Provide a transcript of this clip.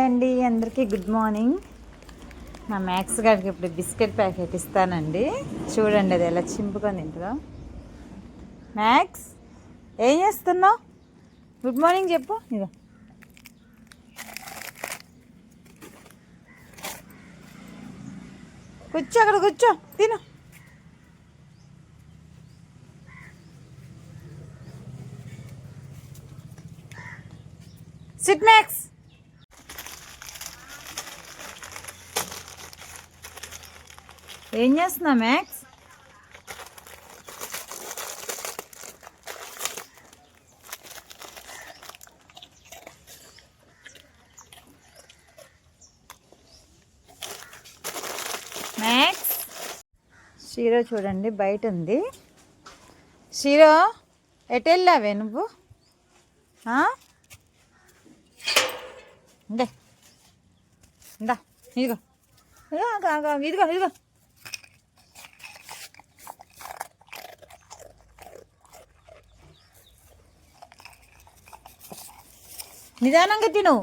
అండి, అందరికీ good morning. మా మ్యాక్స్ గారికి ఇప్పుడు బిస్కెట్ ప్యాకెట్ ఇస్తానండి. చూడండి అది ఎలా చింపుకొని తింటుందో. మ్యాక్స్, ఏం చేస్తున్నావు? గుడ్ మార్నింగ్ చెప్పు. ఇదో కూర్చో, అక్కడ కూర్చో, తిను. SIT max. ఏం చేస్తున్నావు మ్యాక్స్? మ్యాక్స్, షీరో చూడండి బయట ఉంది. షీరో, ఎటు వెళ్ళావే నువ్వు? ఇందా ఇందా, ఇదిగో ఇదిగో ఇదిగో ఇదిగో. నిదానంగా తిను.